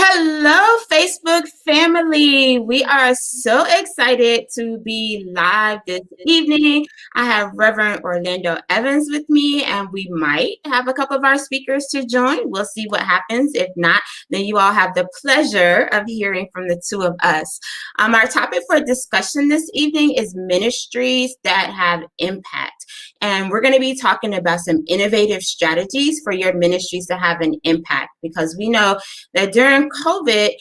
Hello, Facebook family. We are so excited to be live this evening. I have Reverend Orlando Evans with me, and we might have a couple of our speakers to join. We'll see what happens. If not, then you all have the pleasure of hearing from the two of us. Our topic for discussion this evening is ministries that have impact. And we're going to be talking about some innovative strategies for your ministries to have an impact, because we know that during COVID,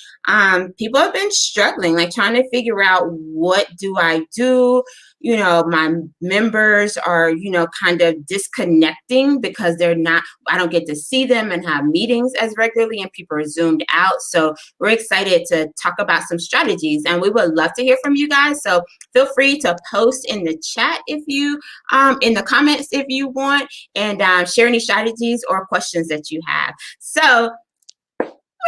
people have been struggling, like trying to figure out, what do I do? My members are, kind of disconnecting because I don't get to see them and have meetings as regularly, and people are zoomed out. So we're excited to talk about some strategies, and we would love to hear from you guys. So feel free to post in the chat in the comments if you want, and share any strategies or questions that you have. So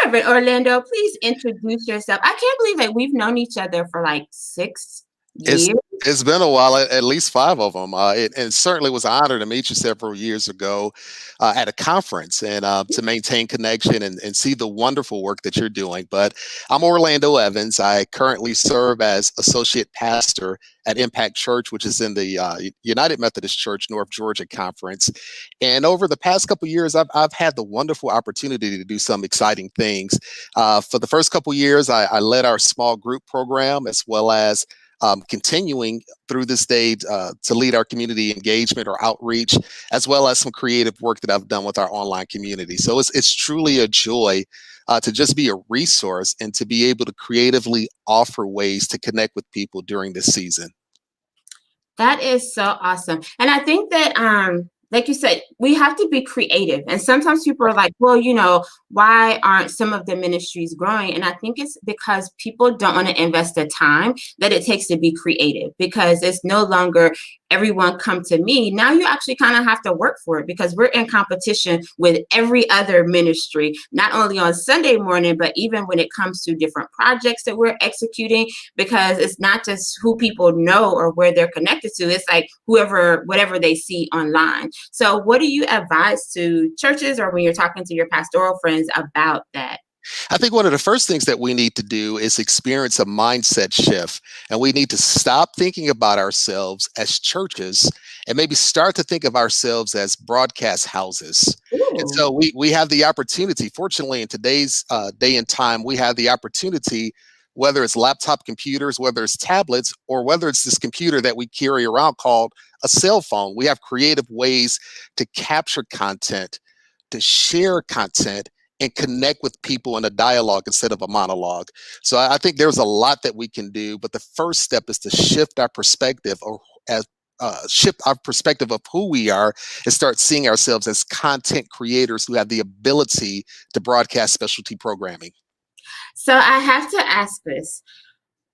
Reverend Orlando, please introduce yourself. I can't believe that we've known each other for like 6 years. It's been a while, at least 5 of them. It certainly was an honor to meet you several years ago at a conference, and to maintain connection and see the wonderful work that you're doing. But I'm Orlando Evans. I currently serve as associate pastor at Impact Church, which is in the United Methodist Church, North Georgia Conference. And over the past couple of years, I've had the wonderful opportunity to do some exciting things. For the first couple of years, I led our small group program, as well as continuing through this day to lead our community engagement or outreach, as well as some creative work that I've done with our online community. So it's truly a joy to just be a resource and to be able to creatively offer ways to connect with people during this season. That is so awesome. And I think that, like you said, we have to be creative. And sometimes people are like, well, why aren't some of the ministries growing? And I think it's because people don't want to invest the time that it takes to be creative, because it's no longer everyone come to me. Now you actually kind of have to work for it, because we're in competition with every other ministry, not only on Sunday morning, but even when it comes to different projects that we're executing, because it's not just who people know or where they're connected to. It's like whatever they see online. So what do you advise to churches, or when you're talking to your pastoral friends about that? I think one of the first things that we need to do is experience a mindset shift, and we need to stop thinking about ourselves as churches and maybe start to think of ourselves as broadcast houses. Ooh. And so we have the opportunity, fortunately, in today's day and time, we have the opportunity, whether it's laptop computers, whether it's tablets, or whether it's this computer that we carry around called a cell phone. We have creative ways to capture content, to share content, and connect with people in a dialogue instead of a monologue. So I think there's a lot that we can do, but the first step is to shift our perspective, or shift our perspective of who we are, and start seeing ourselves as content creators who have the ability to broadcast specialty programming. So I have to ask this.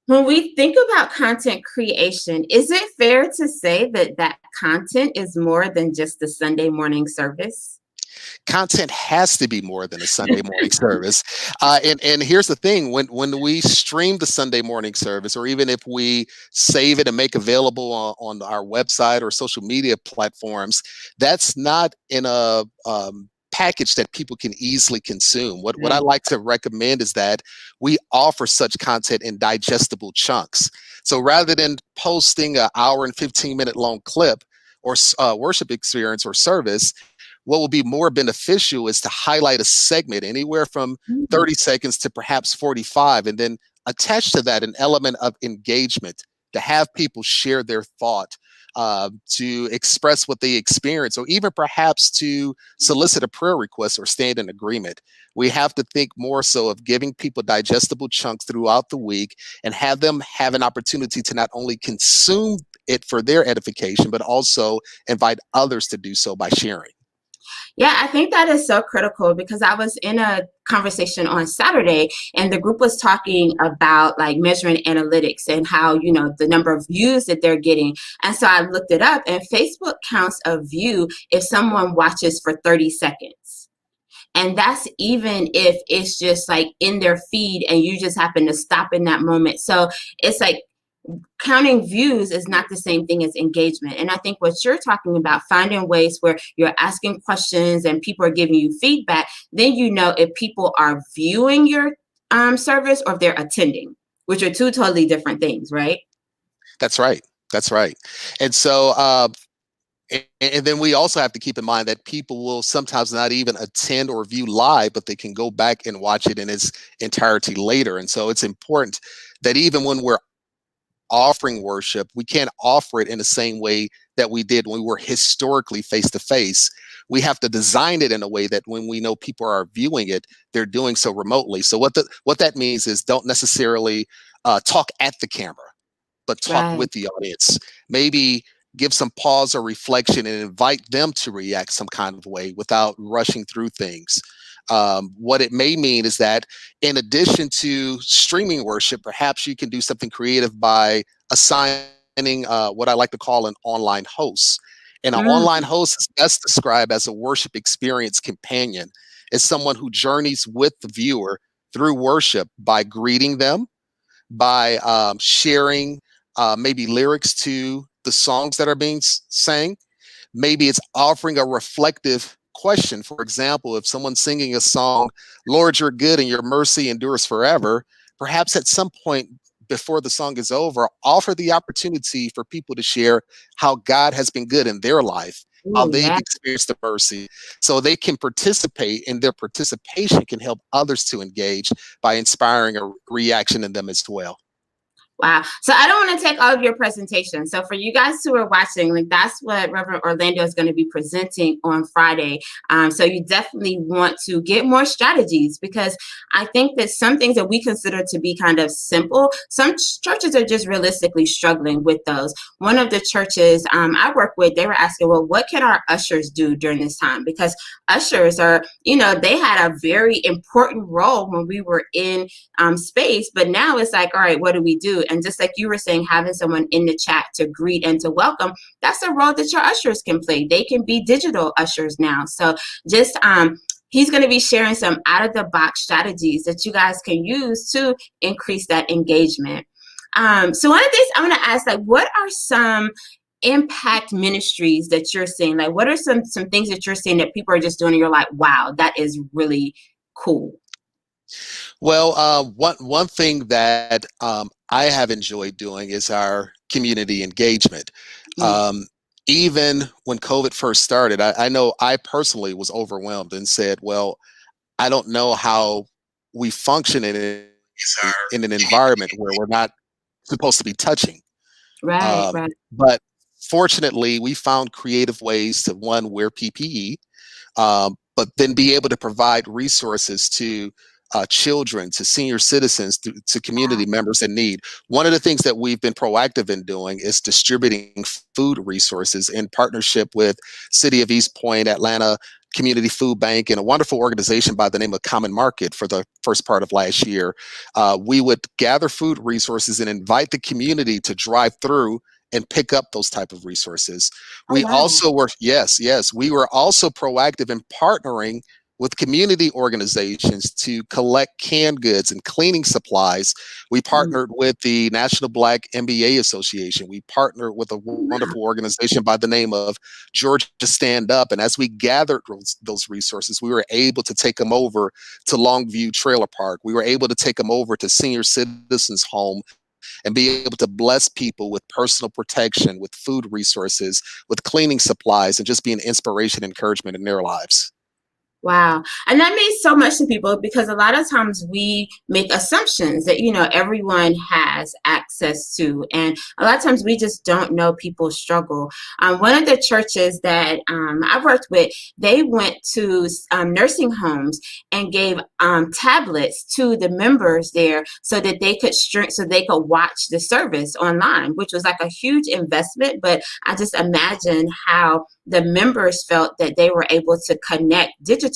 When we think about content creation, is it fair to say that content is more than just the Sunday morning service? Content has to be more than a Sunday morning service. And here's the thing, when we stream the Sunday morning service, or even if we save it and make available on our website or social media platforms, that's not in a package that people can easily consume. What I like to recommend is that we offer such content in digestible chunks. So rather than posting an hour and 15-minute long clip or worship experience or service, what will be more beneficial is to highlight a segment anywhere from 30 seconds to perhaps 45, and then attach to that an element of engagement, to have people share their thought, to express what they experience, or even perhaps to solicit a prayer request or stand in agreement. We have to think more so of giving people digestible chunks throughout the week, and have them have an opportunity to not only consume it for their edification, but also invite others to do so by sharing. Yeah, I think that is so critical, because I was in a conversation on Saturday, and the group was talking about like measuring analytics and how, the number of views that they're getting. And so I looked it up, and Facebook counts a view if someone watches for 30 seconds. And that's even if it's just like in their feed and you just happen to stop in that moment. So it's like, counting views is not the same thing as engagement. And I think what you're talking about, finding ways where you're asking questions and people are giving you feedback, then if people are viewing your service or if they're attending, which are two totally different things, right? That's right. That's right. And so, and then we also have to keep in mind that people will sometimes not even attend or view live, but they can go back and watch it in its entirety later. And so it's important that even when we're offering worship, we can't offer it in the same way that we did when we were historically face to face. We have to design it in a way that when we know people are viewing it, they're doing so remotely. So what that means is don't necessarily talk at the camera, but talk Right. with the audience. Maybe give some pause or reflection and invite them to react some kind of way without rushing through things. What it may mean is that in addition to streaming worship, perhaps you can do something creative by assigning what I like to call an online host. And an online Mm, host is best described as a worship experience companion. It's someone who journeys with the viewer through worship by greeting them, by sharing maybe lyrics to the songs that are being sang. Maybe it's offering a reflective question. For example, if someone's singing a song, Lord, you're good and your mercy endures forever, perhaps at some point before the song is over, offer the opportunity for people to share how God has been good in their life, how ooh, they've yeah. experienced the mercy, so they can participate, and their participation can help others to engage by inspiring a reaction in them as well. Wow. So I don't want to take all of your presentation. So for you guys who are watching, like that's what Reverend Orlando is going to be presenting on Friday. So you definitely want to get more strategies because I think that some things that we consider to be kind of simple, some churches are just realistically struggling with those. One of the churches I work with, they were asking, well, what can our ushers do during this time? Because ushers are, they had a very important role when we were in space, but now it's like, all right, what do we do? And just like you were saying, having someone in the chat to greet and to welcome, that's a role that your ushers can play. They can be digital ushers now. So just he's going to be sharing some out of the box strategies that you guys can use to increase that engagement. So one of these I want to ask, like, what are some impact ministries that you're seeing? Like, what are some things that you're seeing that people are just doing and you're like, wow, that is really cool? Well, one thing that I have enjoyed doing is our community engagement. Mm, Um, Even when COVID first started, I know I personally was overwhelmed and said, "Well, I don't know how we function in an environment where we're not supposed to be touching." right, right. But fortunately, we found creative ways to one wear PPE, but then be able to provide resources to children, to senior citizens, to community members in need. One of the things that we've been proactive in doing is distributing food resources in partnership with City of East Point, Atlanta Community Food Bank, and a wonderful organization by the name of Common Market for the first part of last year. We would gather food resources and invite the community to drive through and pick up those type of resources. Oh, We wow. also were, yes, we were also proactive in partnering with community organizations to collect canned goods and cleaning supplies. We Mm, partnered with the National Black MBA Association. We partnered with a wow. wonderful organization by the name of Georgia Stand Up. And as we gathered those resources, we were able to take them over to Longview Trailer Park. We were able to take them over to senior citizens' home and be able to bless people with personal protection, with food resources, with cleaning supplies, and just be an inspiration, encouragement in their lives. Wow. And that means so much to people because a lot of times we make assumptions that, everyone has access to. And a lot of times we just don't know people's struggle. One of the churches that I worked with, they went to nursing homes and gave tablets to the members there so that they could so they could watch the service online, which was like a huge investment. But I just imagine how the members felt that they were able to connect digitally.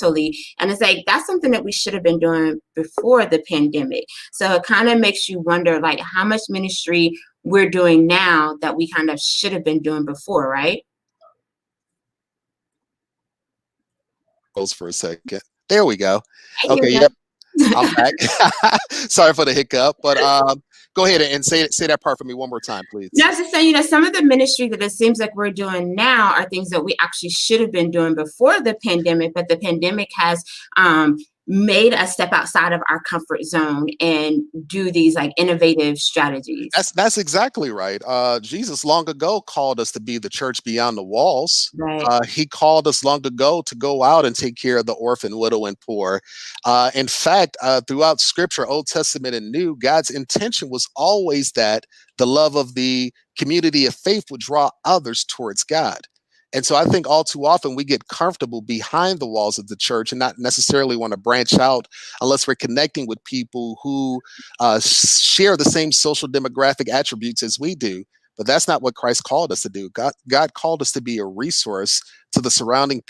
And it's like, that's something that we should have been doing before the pandemic. So it kind of makes you wonder, like, how much ministry we're doing now that we kind of should have been doing before, right? Goes for a second. There we go. Hey, you're Okay, good. yep, I'm back. Sorry for the hiccup, but go ahead and say that part for me one more time, No, I please. was just saying, some of the ministry that it seems like we're doing now are things that we actually should have been doing before the pandemic, but the pandemic has made us step outside of our comfort zone and do these like innovative strategies. That's exactly right. Jesus long ago called us to be the church beyond the walls. Right. He called us long ago to go out and take care of the orphan, widow, and poor. In fact, throughout Scripture, Old Testament and New, God's intention was always that the love of the community of faith would draw others towards God. And so I think all too often we get comfortable behind the walls of the church and not necessarily want to branch out unless we're connecting with people who share the same social demographic attributes as we do. But that's not what Christ called us to do. God called us to be a resource to the surrounding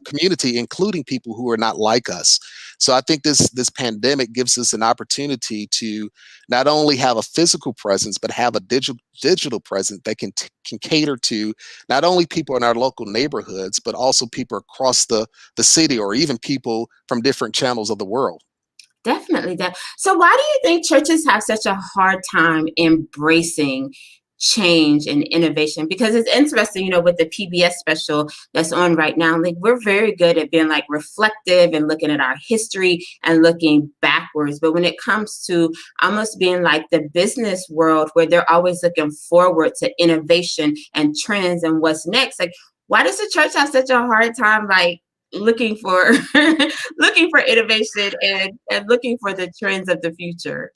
community, including people who are not like us. So I think this pandemic gives us an opportunity to not only have a physical presence, but have a digital presence that can cater to not only people in our local neighborhoods, but also people across the city, or even people from different channels of the world. Definitely. So why do you think churches have such a hard time embracing change and innovation? Because it's interesting, with the PBS special that's on right now, like we're very good at being like reflective and looking at our history and looking backwards. But when it comes to almost being like the business world where they're always looking forward to innovation and trends and what's next, like why does the church have such a hard time like looking for looking for innovation and looking for the trends of the future?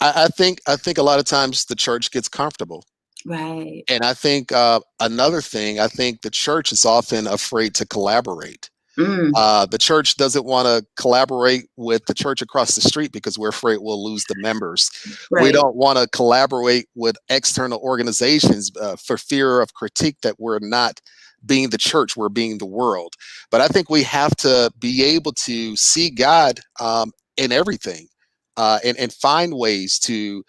I think a lot of times the church gets comfortable. Right. And I think another thing, I think the church is often afraid to collaborate. Mm, The church doesn't want to collaborate with the church across the street because we're afraid we'll lose the members. We right. don't want to collaborate with external organizations for fear of critique that we're not being the church, we're being the world. But I think we have to be able to see God in everything, and find ways to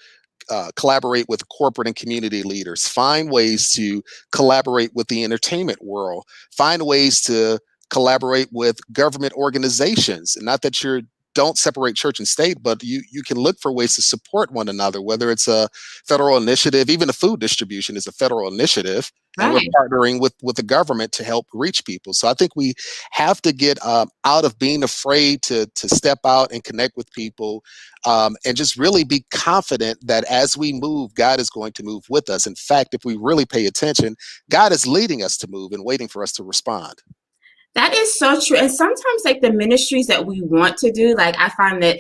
collaborate with corporate and community leaders, find ways to collaborate with the entertainment world, find ways to collaborate with government organizations. And not that you don't separate church and state, but you can look for ways to support one another, whether it's a federal initiative. Even the food distribution is a federal initiative, and we're Right. partnering with the government to help reach people. So I think we have to get out of being afraid to step out and connect with people, and just really be confident that as we move, God is going to move with us. In fact, if we really pay attention, God is leading us to move and waiting for us to respond. That is so true. And sometimes, like the ministries that we want to do, like I find that,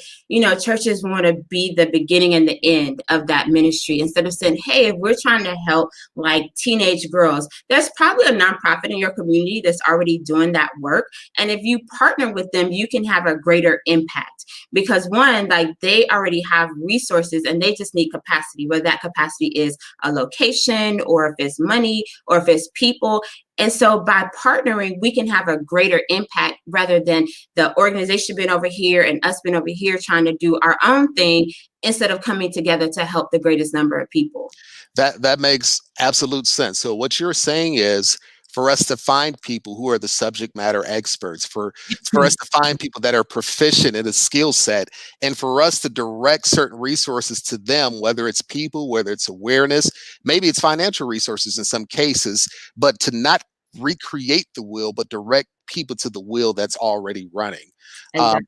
churches want to be the beginning and the end of that ministry instead of saying, hey, if we're trying to help like teenage girls, there's probably a nonprofit in your community that's already doing that work. And if you partner with them, you can have a greater impact because one, like they already have resources and they just need capacity, whether that capacity is a location or if it's money or if it's people. And so by partnering, we can have a greater impact rather than the organization being over here and us being over here trying to do our own thing instead of coming together to help the greatest number of people. That makes absolute sense. So what you're saying is for us to find people who are the subject matter experts, for us to find people that are proficient in a skill set, and for us to direct certain resources to them, whether it's people, whether it's awareness, maybe it's financial resources in some cases, but to not recreate the wheel, but direct people to the wheel that's already running. Um, Exactly.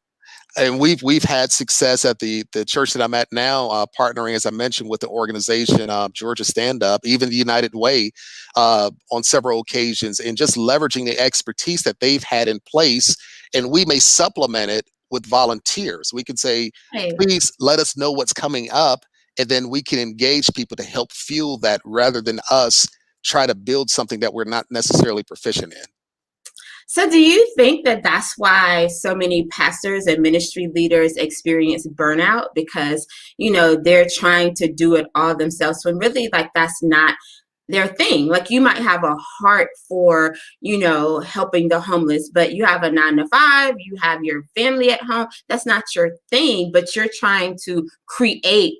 and we've had success at the church that I'm at now, partnering, as I mentioned, with the organization Georgia Stand Up, even the United Way, on several occasions, and just leveraging the expertise that they've had in place, and we may supplement it with volunteers. We can say, Right. please let us know what's coming up, and then we can engage people to help fuel that rather than us try to build something that we're not necessarily proficient in. So, do you think that that's why so many pastors and ministry leaders experience burnout? Because, they're trying to do it all themselves when really, like, that's not their thing. Like, you might have a heart for, helping the homeless, but you have a 9 to 5, you have your family at home. That's not your thing, but you're trying to create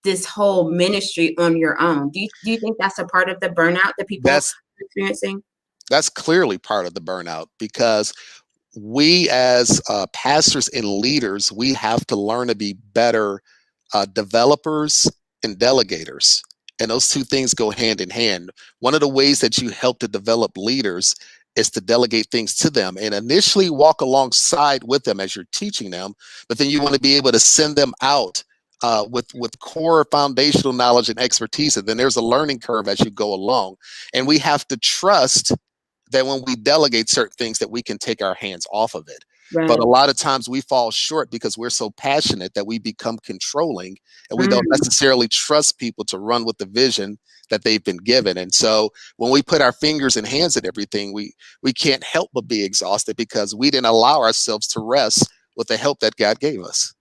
this whole ministry on your own. Do you think that's a part of the burnout that people are That's experiencing? that's clearly part of the burnout because we as pastors and leaders, we have to learn to be better developers and delegators. And those two things go hand in hand. One of the ways that you help to develop leaders is to delegate things to them and initially walk alongside with them as you're teaching them, but then you want to be able to send them out with core foundational knowledge and expertise, and then there's a learning curve as you go along. And we have to trust that when we delegate certain things that we can take our hands off of it. But a Right. lot of times we fall short because we're so passionate that we become controlling, and we don't Mm. necessarily trust people to run with the vision that they've been given. And so when we put our fingers and hands at everything, we can't help but be exhausted because we didn't allow ourselves to rest with the help that God gave us.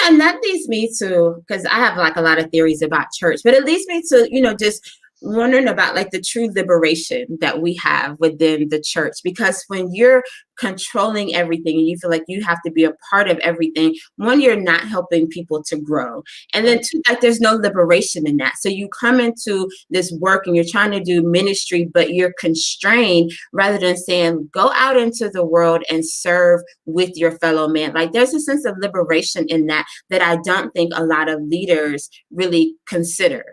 And that leads me to, because I have like a lot of theories about church, but it leads me to, just wondering about like the true liberation that we have within the church. Because when you're controlling everything and you feel like you have to be a part of everything, one, you're not helping people to grow. And then Right. two, like there's no liberation in that. So you come into this work and you're trying to do ministry, but you're constrained rather than saying, go out into the world and serve with your fellow man. Like there's a sense of liberation in that I don't think a lot of leaders really consider.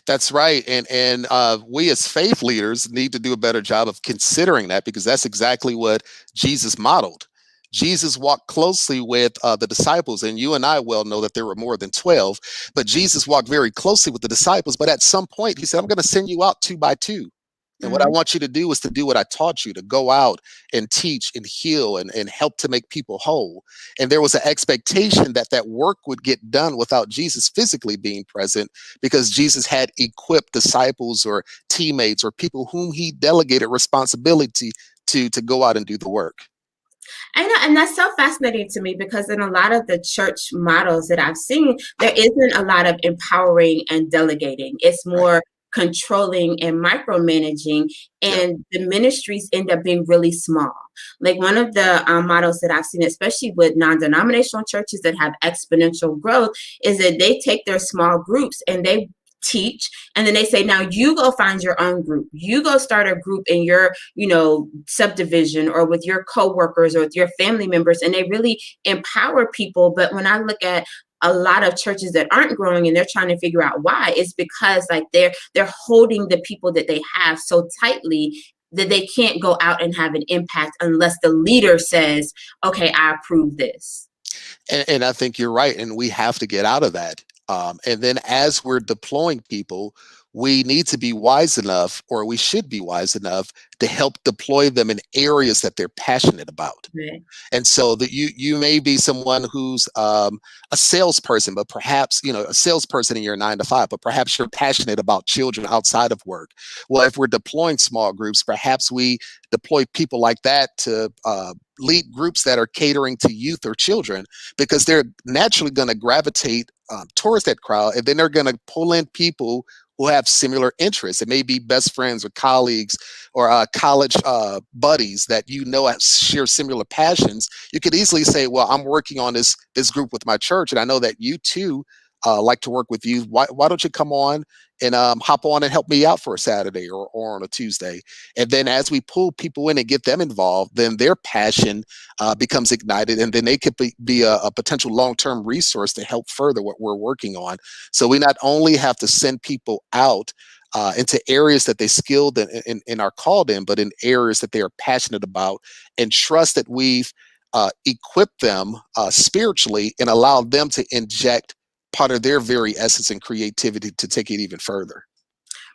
That's right, and we as faith leaders need to do a better job of considering that because that's exactly what Jesus modeled. Jesus walked closely with the disciples, and you and I well know that there were more than 12, but Jesus walked very closely with the disciples. But at some point, he said, I'm going to send you out two by two. And what I Mhm. want you to do is to do what I taught you, to go out and teach and heal and help to make people whole. And there was an expectation that that work would get done without Jesus physically being present because Jesus had equipped disciples or teammates or people whom he delegated responsibility to go out and do the work. I know, and that's so fascinating to me because in a lot of the church models that I've seen, there isn't a lot of empowering and delegating. It's Right. more controlling and micromanaging, Yeah. and the ministries end up being really small. Like one of the models that I've seen, especially with non-denominational churches that have exponential growth, is that they take their small groups and they teach, and then they say, now you go find your own group, you go start a group in your subdivision or with your coworkers or with your family members, and they really empower people. But when I look at a lot of churches that aren't growing and they're trying to figure out why, it's because like they're holding the people that they have so tightly that they can't go out and have an impact unless the leader says, okay, I approve this. And I think you're right. And we have to get out of that. And then as we're deploying people, we need to be wise enough, or we should be wise enough to help deploy them in areas that they're passionate about. Right. And so that you may be someone who's a salesperson, but perhaps a salesperson in your 9 to 5, but perhaps you're passionate about children outside of work. Well, if we're deploying small groups, perhaps we deploy people like that to lead groups that are catering to youth or children because they're naturally going to gravitate towards that crowd, and then they're going to pull in people who have similar interests. It may be best friends or colleagues or college buddies that share similar passions. You could easily say, "Well, I'm working on this group with my church, and I know that you too like to work with youth. Why don't you come on and hop on and help me out for a Saturday or on a Tuesday?" And then as we pull people in and get them involved, then their passion becomes ignited, and then they could be a potential long-term resource to help further what we're working on. So we not only have to send people out into areas that they skilled and are called in, but in areas that they are passionate about, and trust that we've equipped them spiritually and allowed them to inject part of their very essence and creativity to take it even further.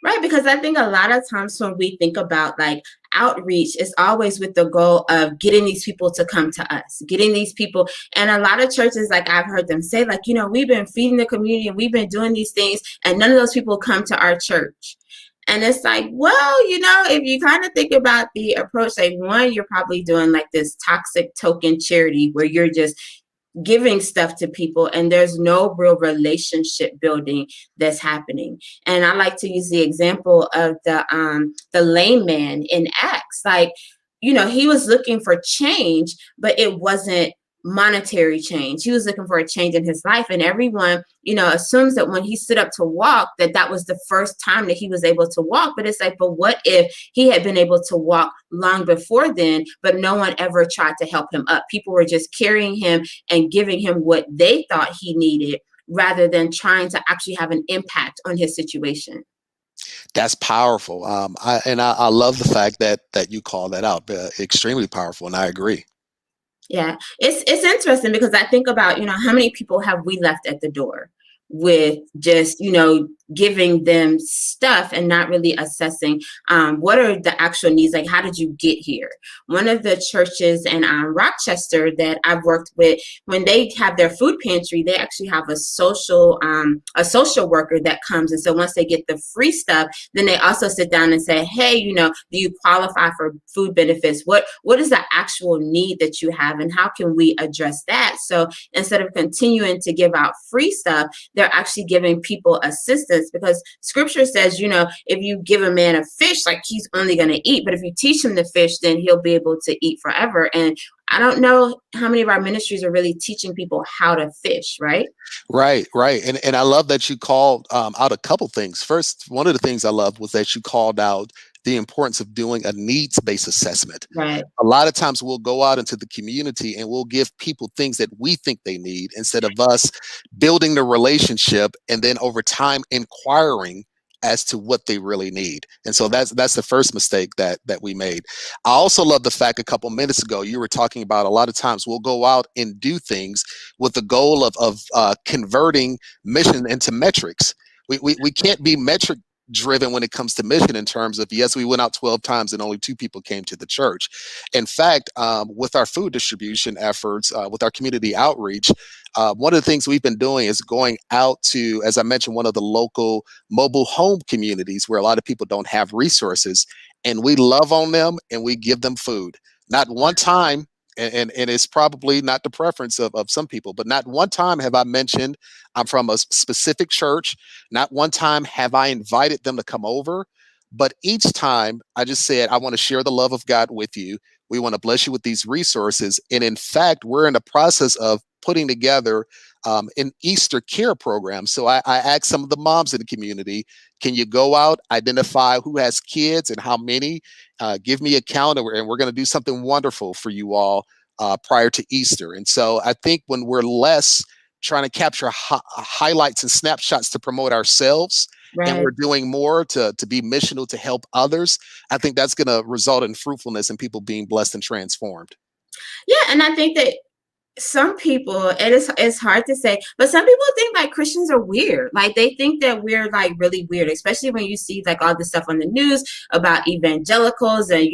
Right, because I think a lot of times when we think about like outreach, it's always with the goal of getting these people to come to us, getting these people. And a lot of churches, like I've heard them say, like, we've been feeding the community and we've been doing these things, and none of those people come to our church. And it's like, well, if you kind of think about the approach, like one, you're probably doing like this toxic token charity where you're just giving stuff to people and there's no real relationship building that's happening. And I like to use the example of the lame man in Acts. Like, he was looking for change, but it wasn't monetary change. He was looking for a change in his life, and everyone assumes that when he stood up to walk, that was the first time that he was able to walk. But it's like, but what if he had been able to walk long before then, but no one ever tried to help him up? People were just carrying him and giving him what they thought he needed rather than trying to actually have an impact on his situation. That's powerful. I love the fact that you call that out. Extremely powerful, and I agree. Yeah, it's interesting because I think about, how many people have we left at the door with just, giving them stuff and not really assessing what are the actual needs, like how did you get here? One of the churches in Rochester that I've worked with, when they have their food pantry, they actually have a social worker that comes, and so once they get the free stuff, then they also sit down and say, hey, do you qualify for food benefits? What is the actual need that you have, and how can we address that? So instead of continuing to give out free stuff, they're actually giving people assistance, because scripture says, if you give a man a fish, like he's only going to eat, but if you teach him the fish, then he'll be able to eat forever. And I don't know how many of our ministries are really teaching people how to fish, right? Right, right. And I love that you called out a couple things. First, one of the things I loved was that you called out the importance of doing a needs-based assessment. Right. A lot of times we'll go out into the community and we'll give people things that we think they need instead of us building the relationship and then over time inquiring as to what they really need. And so that's the first mistake that we made. I also love the fact a couple minutes ago you were talking about a lot of times we'll go out and do things with the goal of converting mission into metrics. We can't be metric driven when it comes to mission in terms of, yes, we went out 12 times and only 2 people came to the church. In fact, with our food distribution efforts, with our community outreach, one of the things we've been doing is going out to, as I mentioned, one of the local mobile home communities where a lot of people don't have resources, and we love on them and we give them food. Not one time, and it's probably not the preference of some people, but not one time have I mentioned I'm from a specific church. Not one time have I invited them to come over. But each time I just said, I want to share the love of God with you. We want to bless you with these resources. And in fact, we're in the process of putting together an Easter care program. So I asked some of the moms in the community, can you go out, identify who has kids and how many, give me a count, and we're going to do something wonderful for you all prior to Easter. And so I think when we're less trying to capture highlights and snapshots to promote ourselves, and Right. we're doing more to be missional to help others, I think that's going to result in fruitfulness and people being blessed and transformed. Yeah, and I think that some people, it's hard to say, but some people think like Christians are weird. Like they think that we're like really weird, especially when you see like all the stuff on the news about evangelicals and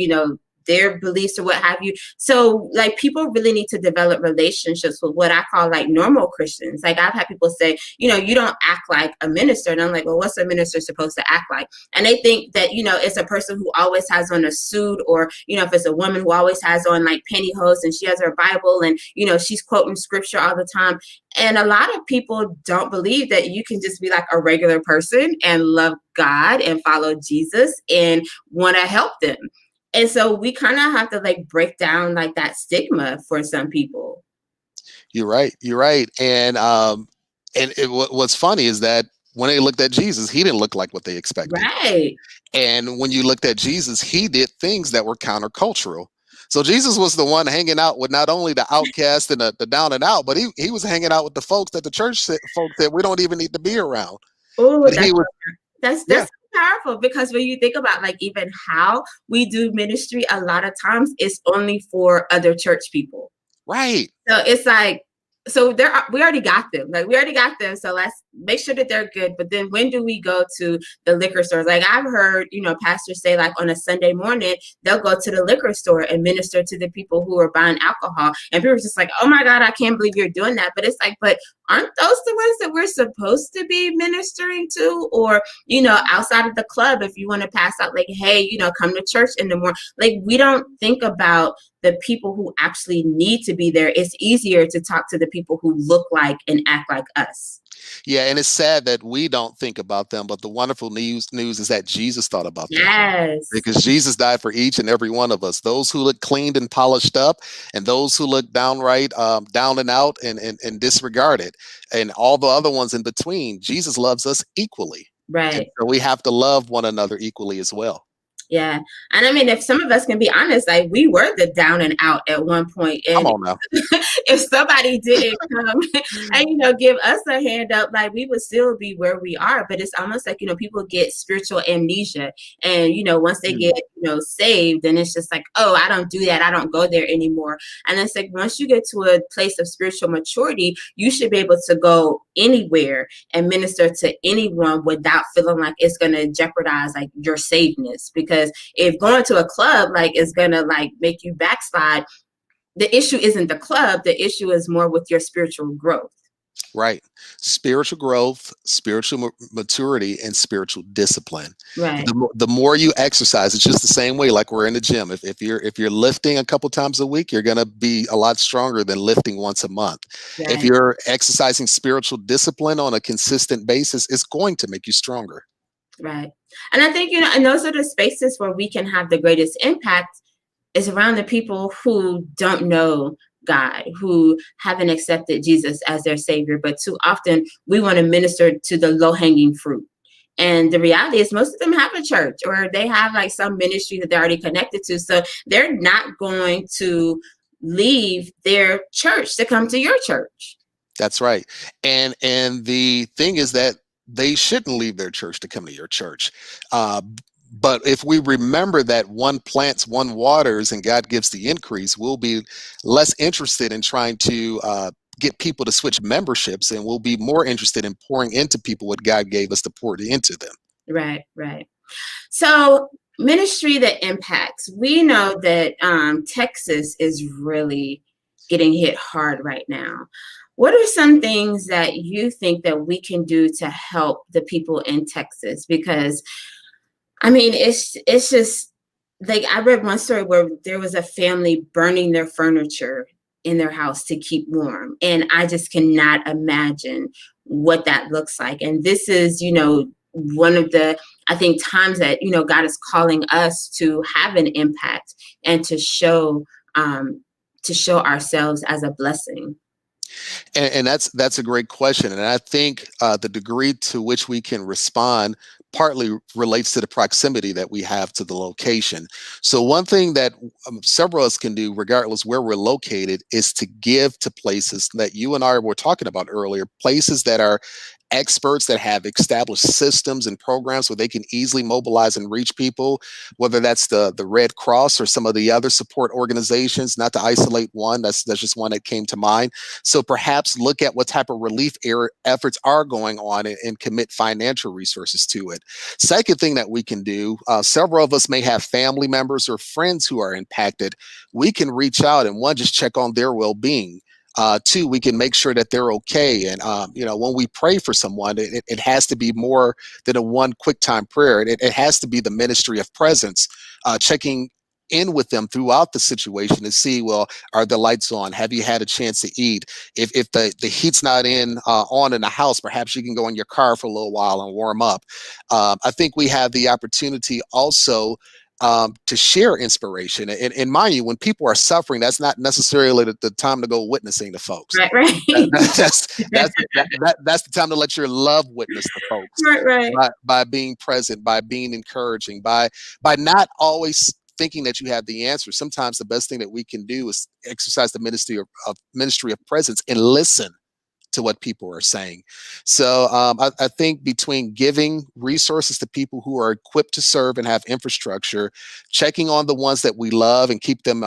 their beliefs or what have you. So like people really need to develop relationships with what I call like normal Christians. Like I've had people say, you don't act like a minister. And I'm like, well, what's a minister supposed to act like? And they think that, it's a person who always has on a suit, or, if it's a woman who always has on like pantyhose and she has her Bible and, she's quoting scripture all the time. And a lot of people don't believe that you can just be like a regular person and love God and follow Jesus and want to help them. And so we kind of have to like break down like that stigma for some people. You're right. You're right. What's funny is that when they looked at Jesus, he didn't look like what they expected. Right. And when you looked at Jesus, he did things that were countercultural. So Jesus was the one hanging out with not only the outcast and the down and out, but he was hanging out with the folks that the church folks that we don't even need to be around. Oh, But he was, yeah, that's powerful, because when you think about like even how we do ministry, a lot of times it's only for other church people. right. So it's like, so we already got them. Like we already got them. So let's make sure that they're good. But then when do we go to the liquor stores? Like I've heard, pastors say like on a Sunday morning, they'll go to the liquor store and minister to the people who are buying alcohol. And people are just like, oh my God, I can't believe you're doing that. But it's like, but aren't those the ones that we're supposed to be ministering to? Or, outside of the club, if you want to pass out like, hey, come to church in the morning. Like we don't think about the people who actually need to be there. It's easier to talk to the people who look like and act like us. Yeah, and it's sad that we don't think about them, but the wonderful news is that Jesus thought about them. Yes. Because Jesus died for each and every one of us, those who look cleaned and polished up, and those who look downright down and out and disregarded, and all the other ones in between. Jesus loves us equally. And Right. so we have to love one another equally as well. Yeah. And I mean, if some of us can be honest, like we were the down and out at one point. Come And on now. if somebody didn't come and, give us a hand up, like we would still be where we are. But it's almost like, people get spiritual amnesia. And, once they get, saved, then it's just like, oh, I don't do that. I don't go there anymore. And it's like, once you get to a place of spiritual maturity, you should be able to go anywhere and minister to anyone without feeling like it's going to jeopardize like your safeness. Because if going to a club like is going to like make you backslide, the issue isn't the club. The issue is more with your spiritual growth. Right. Spiritual growth, spiritual maturity, and spiritual discipline. Right. The more you exercise, it's just the same way like we're in the gym. If you're lifting a couple times a week, you're going to be a lot stronger than lifting once a month. Right. If you're exercising spiritual discipline on a consistent basis, it's going to make you stronger. Right. And I think, and those are the spaces where we can have the greatest impact is around the people who don't know God, who haven't accepted Jesus as their savior. But too often we want to minister to the low-hanging fruit. And the reality is most of them have a church or they have like some ministry that they're already connected to. So they're not going to leave their church to come to your church. That's right. And the thing is that they shouldn't leave their church to come to your church. But if we remember that one plants, one waters, and God gives the increase, we'll be less interested in trying to get people to switch memberships, and we'll be more interested in pouring into people what God gave us to pour into them. Right, right. So ministry that impacts. We know that Texas is really getting hit hard right now. What are some things that you think that we can do to help the people in Texas? Because I mean, it's just like I read one story where there was a family burning their furniture in their house to keep warm. And I just cannot imagine what that looks like. And this is, one of the, I think, times that, God is calling us to have an impact and to show ourselves as a blessing. And that's a great question. And I think the degree to which we can respond partly relates to the proximity that we have to the location. So one thing that several of us can do, regardless where we're located, is to give to places that you and I were talking about earlier, places that are experts that have established systems and programs where they can easily mobilize and reach people, whether that's the Red Cross or some of the other support organizations, not to isolate one, that's just one that came to mind. So perhaps look at what type of relief efforts are going on and commit financial resources to it. Second thing that we can do, several of us may have family members or friends who are impacted. We can reach out and one, just check on their well-being. Two, we can make sure that they're okay. And, when we pray for someone, it has to be more than a one quick time prayer. It has to be the ministry of presence, checking in with them throughout the situation to see, well, are the lights on? Have you had a chance to eat? If the heat's not on in the house, perhaps you can go in your car for a little while and warm up. I think we have the opportunity also to share inspiration. And mind you, when people are suffering, that's not necessarily the time to go witnessing to folks. Right. That's the time to let your love witness to folks. Right. By being present, by being encouraging, by not always thinking that you have the answer. Sometimes the best thing that we can do is exercise the ministry of presence and listen to what people are saying. So I think between giving resources to people who are equipped to serve and have infrastructure, checking on the ones that we love and keep them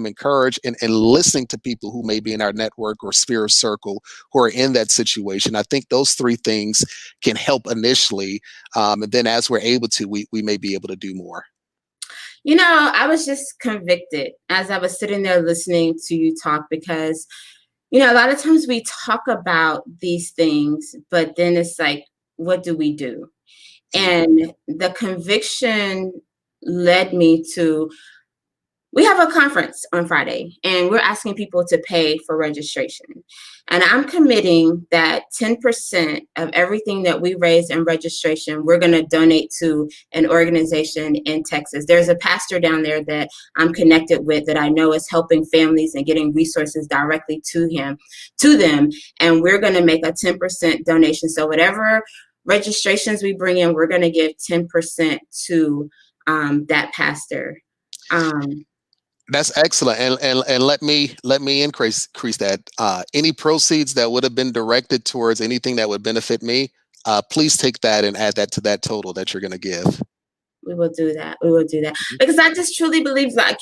encouraged, and listening to people who may be in our network or sphere of circle who are in that situation, I think those three things can help initially. And then as we're able to, we may be able to do more. I was just convicted as I was sitting there listening to you talk because a lot of times we talk about these things, but then it's like, what do we do? And the conviction led me to, we have a conference on Friday and we're asking people to pay for registration. And I'm committing that 10% of everything that we raise in registration, we're going to donate to an organization in Texas. There's a pastor down there that I'm connected with that I know is helping families and getting resources directly to them. And we're going to make a 10% donation. So whatever registrations we bring in, we're going to give 10% to that pastor. Um, That's excellent, and let me increase that. Any proceeds that would have been directed towards anything that would benefit me, please take that and add that to that total that you're going to give. we will do that. We will do that Mhm. because I just truly believe, like,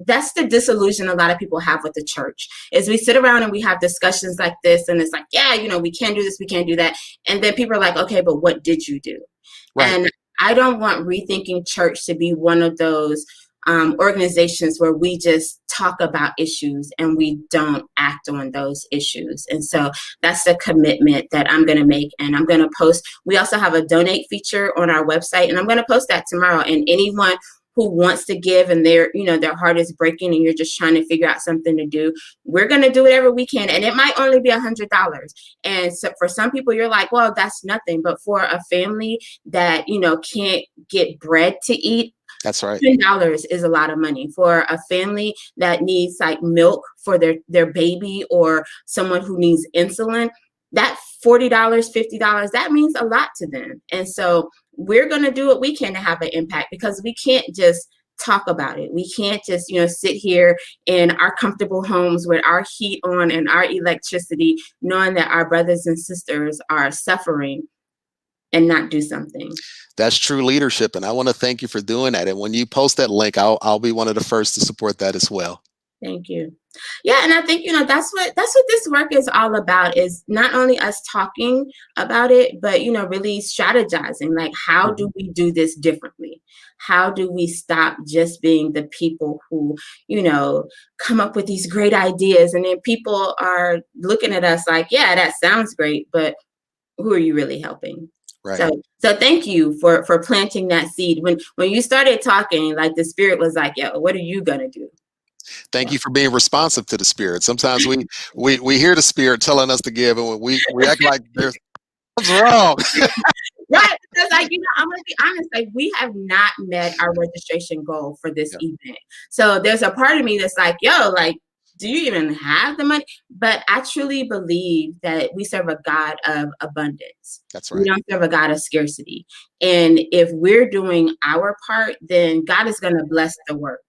that's the disillusion a lot of people have with the church is we sit around and we have discussions like this, and it's like, yeah, we can't do this, we can't do that, and then people are like, okay, but what did you do? Right. And I don't want Rethinking Church to be one of those organizations where we just talk about issues and we don't act on those issues. And so that's the commitment that I'm going to make. And I'm going to post. We also have a donate feature on our website, and I'm going to post that tomorrow. And anyone who wants to give and their heart is breaking and you're just trying to figure out something to do, we're going to do whatever we can. And it might only be $100. And so for some people, you're like, well, that's nothing. But for a family that, can't get bread to eat, That's right. $10 is a lot of money. For a family that needs like milk for their baby, or someone who needs insulin, that $40, $50, that means a lot to them. And so we're going to do what we can to have an impact, because we can't just talk about it. We can't just, sit here in our comfortable homes with our heat on and our electricity, knowing that our brothers and sisters are suffering, and not do something. That's true leadership, and I want to thank you for doing that. And when you post that link, I'll be one of the first to support that as well. Thank you. Yeah, and I think that's what this work is all about, is not only us talking about it, but really strategizing, like, how do we do this differently? How do we stop just being the people who come up with these great ideas, and then people are looking at us like, yeah, that sounds great, but who are you really helping? Right. So thank you for planting that seed. When you started talking, like, the Spirit was like, yo, what are you gonna do? Thank you for being responsive to the Spirit. Sometimes we hear the Spirit telling us to give, and we act like there's something's wrong. Right, because I'm gonna be honest, like, we have not met our registration goal for this event. So there's a part of me that's like, yo, like, do you even have the money? But I truly believe that we serve a God of abundance. That's We right. don't serve a God of scarcity. And if we're doing our part, then God is going to bless the work.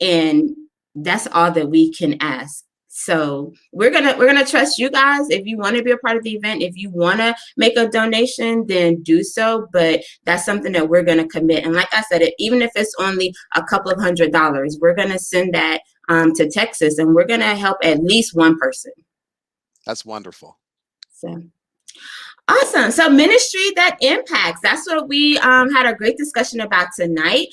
And that's all that we can ask. So we're gonna trust you guys. If you want to be a part of the event, if you want to make a donation, then do so. But that's something that we're gonna commit. And like I said, even if it's only a couple of $100s, we're gonna send that to Texas, and we're gonna help at least one person. That's wonderful. So. Awesome. So ministry that impacts. That's what we had a great discussion about tonight.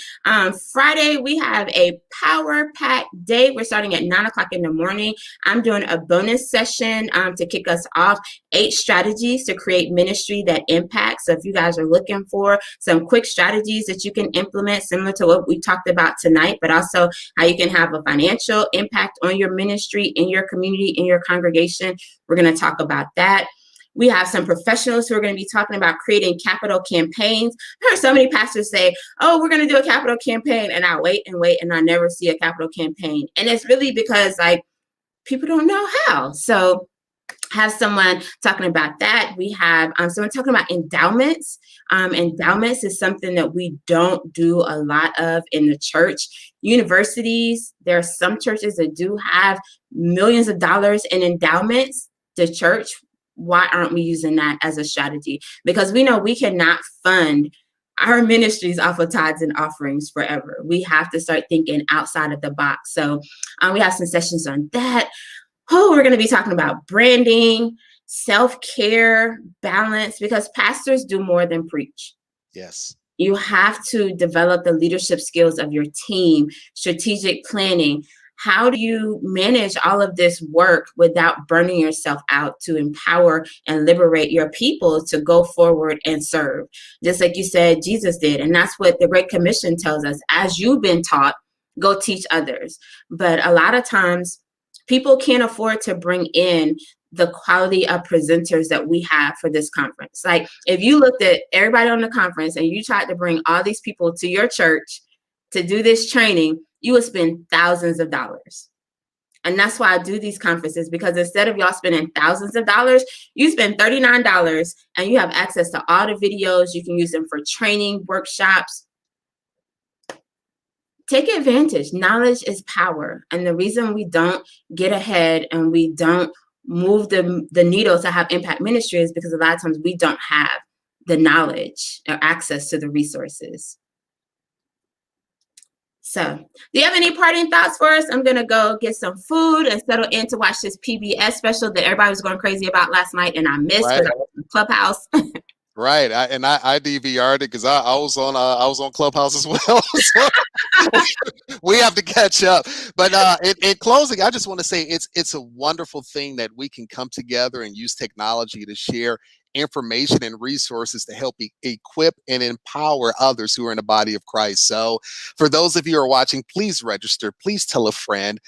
Friday, we have a power-packed day. We're starting at 9 o'clock in the morning. I'm doing a bonus session to kick us off, 8 strategies to create ministry that impacts. So if you guys are looking for some quick strategies that you can implement, similar to what we talked about tonight, but also how you can have a financial impact on your ministry, in your community, in your congregation, we're going to talk about that. We have some professionals who are going to be talking about creating capital campaigns. I've heard so many pastors say, oh, we're going to do a capital campaign, and I wait and I never see a capital campaign. And it's really because, like, people don't know how. So have someone talking about that. We have someone talking about endowments. Endowments is something that we don't do a lot of in the church. Universities, there are some churches that do have millions of dollars in endowments. The church, why aren't we using that as a strategy? Because we know we cannot fund our ministries off of tithes and offerings forever. We have to start thinking outside of the box. So we have some sessions on that. Oh, we're going to be talking about branding, self-care, balance, because pastors do more than preach. Yes. You have to develop the leadership skills of your team, strategic planning. How do you manage all of this work without burning yourself out to empower and liberate your people to go forward and serve? Just like you said, Jesus did. And that's what the Great Commission tells us. As you've been taught, go teach others. But a lot of times, people can't afford to bring in the quality of presenters that we have for this conference. Like, if you looked at everybody on the conference and you tried to bring all these people to your church to do this training, you would spend thousands of dollars. And that's why I do these conferences, because instead of y'all spending thousands of dollars, you spend $39 and you have access to all the videos. You can use them for training, workshops. take advantage. Knowledge is power. And the reason we don't get ahead and we don't move the needle to have impact ministry is because a lot of times we don't have the knowledge or access to the resources. So, do you have any parting thoughts for us? I'm going to go get some food and settle in to watch this PBS special that everybody was going crazy about last night and I missed because I was in Clubhouse. Right, I DVR'd it because I was on Clubhouse as well. So we have to catch up. But in closing, I just want to say it's a wonderful thing that we can come together and use technology to share information and resources to help equip and empower others who are in the body of Christ. So for those of you who are watching, please register, please tell a friend.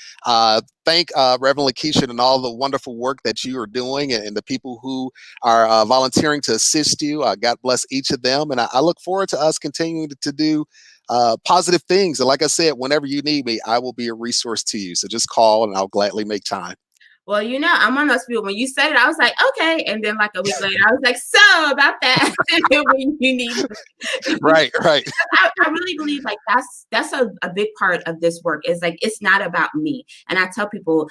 Thank Reverend Lakeisha and all the wonderful work that you are doing and the people who are volunteering to assist you. God bless each of them. And I look forward to us continuing to do positive things. And like I said, whenever you need me, I will be a resource to you. So just call and I'll gladly make time. Well, I'm one of those people, when you said it, I was like, okay. And then like a week later, I was like, so about that. When you need Right. I really believe like that's a big part of this work is like, it's not about me. And I tell people,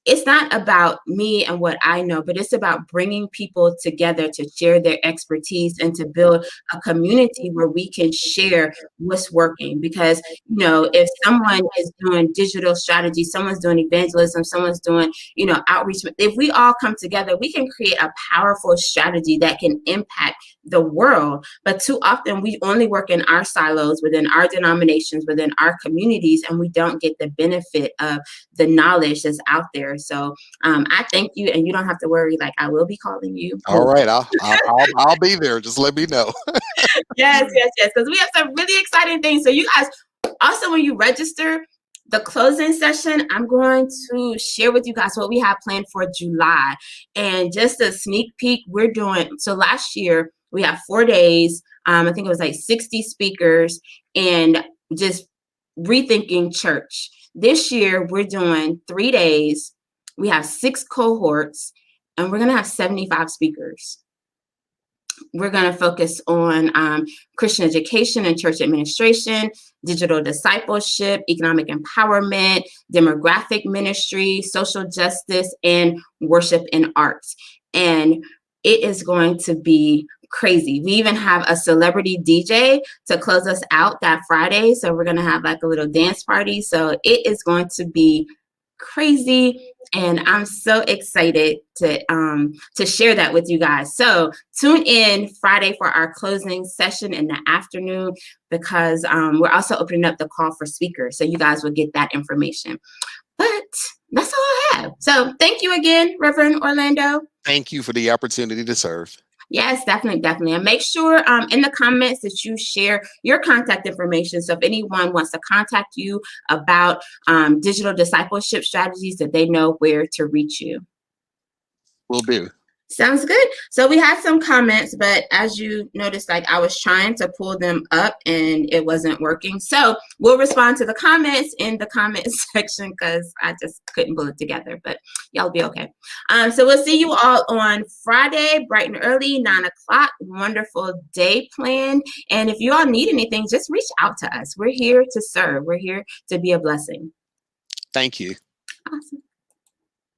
it's not about me and what I know, but it's about bringing people together to share their expertise and to build a community where we can share what's working. Because, if someone is doing digital strategy, someone's doing evangelism, someone's doing, outreach, if we all come together, we can create a powerful strategy that can impact the world. But too often we only work in our silos, within our denominations, within our communities, and we don't get the benefit of the knowledge that's out there. So I thank you, and you don't have to worry. Like, I will be calling you. All right, I'll be there. Just let me know. Yes, because we have some really exciting things. So you guys, also when you register, the closing session, I'm going to share with you guys what we have planned for July. And just a sneak peek, we're doing, so last year we have 4 days. I think it was like 60 speakers and just rethinking church. This year we're doing 3 days. We have 6 cohorts and we're going to have 75 speakers. We're going to focus on Christian education and church administration, digital discipleship, economic empowerment, demographic ministry, social justice, and worship and arts. And it is going to be crazy. We even have a celebrity DJ to close us out that Friday. So we're going to have like a little dance party. So it is going to be crazy. And I'm so excited to share that with you guys. So tune in Friday for our closing session in the afternoon, because we're also opening up the call for speakers. So you guys will get that information. But that's all I have. So thank you again, Reverend Orlando. Thank you for the opportunity to serve. Yes, definitely. And make sure in the comments that you share your contact information. So if anyone wants to contact you about digital discipleship strategies, that they know where to reach you. Will do. Sounds good. So we had some comments, but as you noticed, like I was trying to pull them up and it wasn't working. So we'll respond to the comments in the comment section because I just couldn't pull it together, but y'all be okay. So we'll see you all on Friday, bright and early, 9 o'clock. Wonderful day plan. And if you all need anything, just reach out to us. We're here to serve. We're here to be a blessing. Thank you. Awesome.